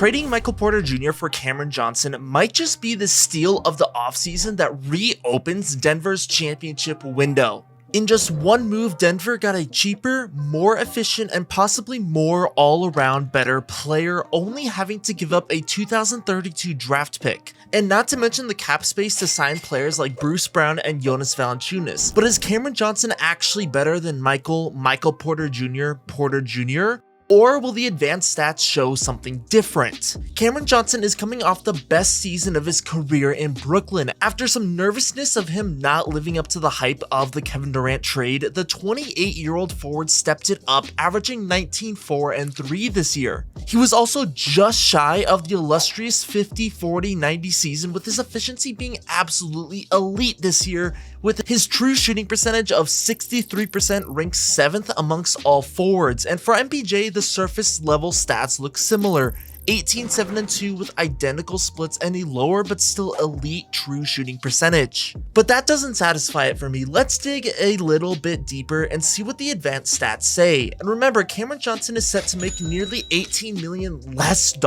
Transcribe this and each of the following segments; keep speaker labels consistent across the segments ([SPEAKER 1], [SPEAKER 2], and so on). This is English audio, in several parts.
[SPEAKER 1] Trading Michael Porter Jr. for Cameron Johnson might just be the steal of the offseason that reopens Denver's championship window. In just one move, Denver got a cheaper, more efficient, and possibly more all-around better player, only having to give up a 2032 draft pick. And not to mention the cap space to sign players like Bruce Brown and Jonas Valanciunas. But is Cameron Johnson actually better than Michael Porter Jr.? Or will the advanced stats show something different? Cameron Johnson is coming off the best season of his career in Brooklyn. After some nervousness of him not living up to the hype of the Kevin Durant trade, the 28-year-old forward stepped it up, averaging 19, 4, and 3 this year. He was also just shy of the illustrious 50, 40, 90 season, with his efficiency being absolutely elite this year, with his true shooting percentage of 63% ranked 7th amongst all forwards. And for MPJ, the surface level stats look similar. 18, 7, and 2 with identical splits and a lower but still elite true shooting percentage. But that doesn't satisfy it for me. Let's dig a little bit deeper and see what the advanced stats say. And remember, Cameron Johnson is set to make nearly $18 million less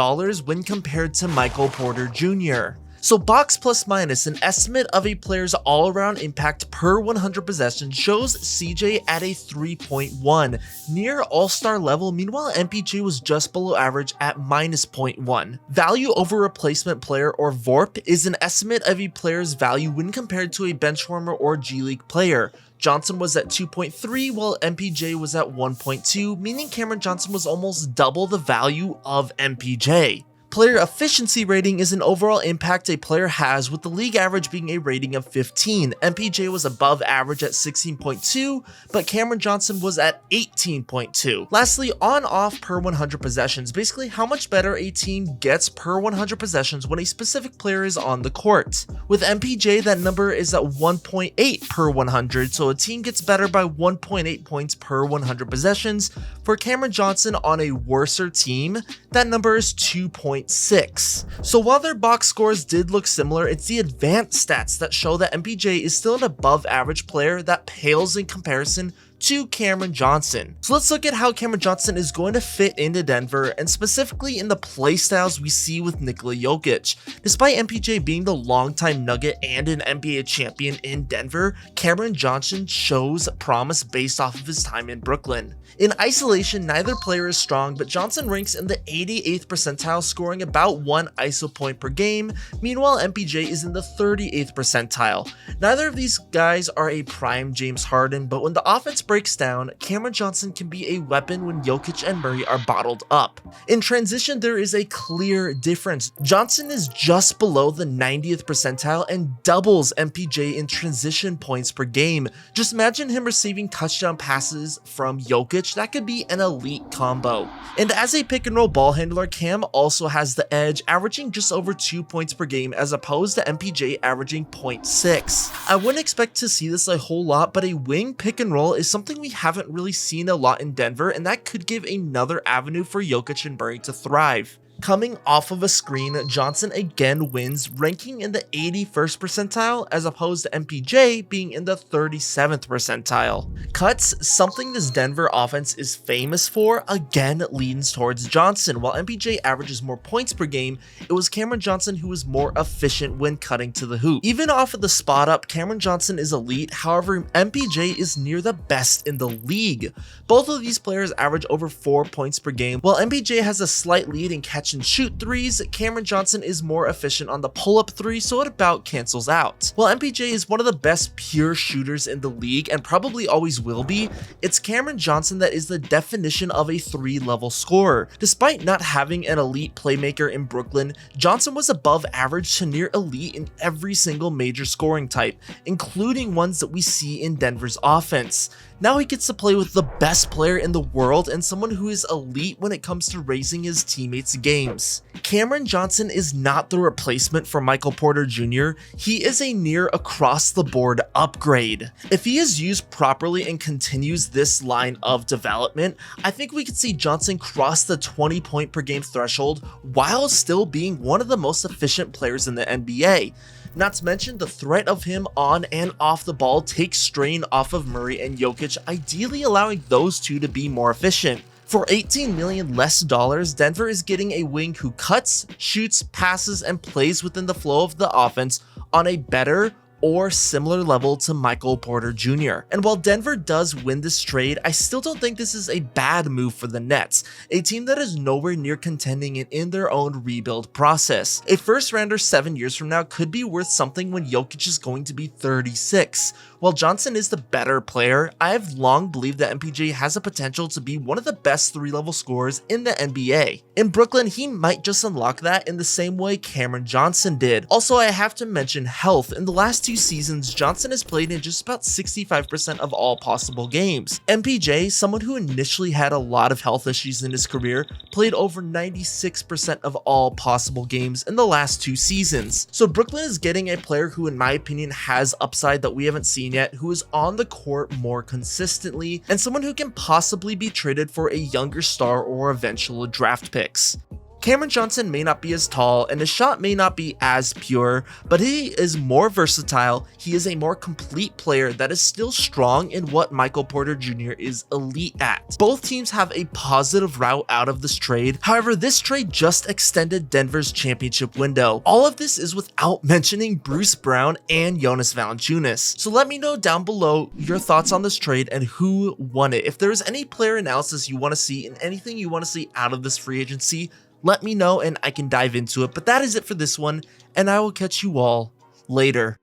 [SPEAKER 1] when compared to Michael Porter Jr. So box plus minus, an estimate of a player's all-around impact per 100 possessions shows CJ at a 3.1, near all-star level. Meanwhile, MPJ was just below average at minus 0.1. Value over replacement player, or VORP, is an estimate of a player's value when compared to a benchwarmer or G League player. Johnson was at 2.3 while MPJ was at 1.2, meaning Cameron Johnson was almost double the value of MPJ. Player efficiency rating is an overall impact a player has, with the league average being a rating of 15. MPJ was above average at 16.2, but Cameron Johnson was at 18.2. Lastly, on-off per 100 possessions, basically how much better a team gets per 100 possessions when a specific player is on the court. With MPJ, that number is at 1.8 per 100, so a team gets better by 1.8 points per 100 possessions. For Cameron Johnson on a worser team, that number is 2.6. So while their box scores did look similar, it's the advanced stats that show that MPJ is still an above average player that pales in comparison to Cameron Johnson. So let's look at how Cameron Johnson is going to fit into Denver, and specifically in the playstyles we see with Nikola Jokic. Despite MPJ being the longtime Nugget and an NBA champion in Denver, Cameron Johnson shows promise based off of his time in Brooklyn. In isolation, neither player is strong, but Johnson ranks in the 88th percentile, scoring about 1 ISO point per game. Meanwhile, MPJ is in the 38th percentile. Neither of these guys are a prime James Harden, but when the offense breaks down, Cameron Johnson can be a weapon when Jokic and Murray are bottled up. In transition, there is a clear difference. Johnson is just below the 90th percentile and doubles MPJ in transition points per game. Just imagine him receiving touchdown passes from Jokic. That could be an elite combo. And as a pick and roll ball handler, Cam also has the edge, averaging just over 2 points per game as opposed to MPJ averaging 0.6. I wouldn't expect to see this a whole lot, but a wing pick and roll is something we haven't really seen a lot in Denver, and that could give another avenue for Jokic and Murray to thrive. Coming off of a screen, Johnson again wins, ranking in the 81st percentile as opposed to MPJ being in the 37th percentile. Cuts, something this Denver offense is famous for, again leans towards Johnson. While MPJ averages more points per game, it was Cameron Johnson who was more efficient when cutting to the hoop. Even off of the spot up, Cameron Johnson is elite, however MPJ is near the best in the league. Both of these players average over 4 points per game. While MPJ has a slight lead in catch and shoot threes, Cameron Johnson is more efficient on the pull-up three, so it about cancels out. While MPJ is one of the best pure shooters in the league and probably always will be, it's Cameron Johnson that is the definition of a 3-level scorer. Despite not having an elite playmaker in Brooklyn, Johnson was above average to near elite in every single major scoring type, including ones that we see in Denver's offense. Now he gets to play with the best player in the world and someone who is elite when it comes to raising his teammates' games. Cameron Johnson is not the replacement for Michael Porter Jr., he is a near across-the-board upgrade. If he is used properly and continues this line of development, I think we could see Johnson cross the 20 point per game threshold while still being one of the most efficient players in the NBA. Not to mention, the threat of him on and off the ball takes strain off of Murray and Jokic, ideally allowing those two to be more efficient. For $18 million less, Denver is getting a wing who cuts, shoots, passes, and plays within the flow of the offense on a better or similar level to Michael Porter Jr. And while Denver does win this trade, I still don't think this is a bad move for the Nets, a team that is nowhere near contending and in their own rebuild process. A first rounder 7 years from now could be worth something when Jokic is going to be 36. While Johnson is the better player, I have long believed that MPJ has a potential to be one of the best 3-level scorers in the NBA. In Brooklyn, he might just unlock that in the same way Cameron Johnson did. Also, I have to mention health. In the last 2 seasons, Johnson has played in just about 65% of all possible games. MPJ, someone who initially had a lot of health issues in his career, played over 96% of all possible games in the last 2 seasons. So Brooklyn is getting a player who, in my opinion, has upside that we haven't seen yet, who is on the court more consistently, and someone who can possibly be traded for a younger star or eventual draft picks. Cameron Johnson may not be as tall and his shot may not be as pure, but he is more versatile. He is a more complete player that is still strong in what Michael Porter Jr. is elite at. Both teams have a positive route out of this trade. However, this trade just extended Denver's championship window. All of this is without mentioning Bruce Brown and Jonas Valanciunas. So let me know down below your thoughts on this trade and who won it. If there's any player analysis you want to see and anything you want to see out of this free agency, let me know and I can dive into it. But that is it for this one, and I will catch you all later.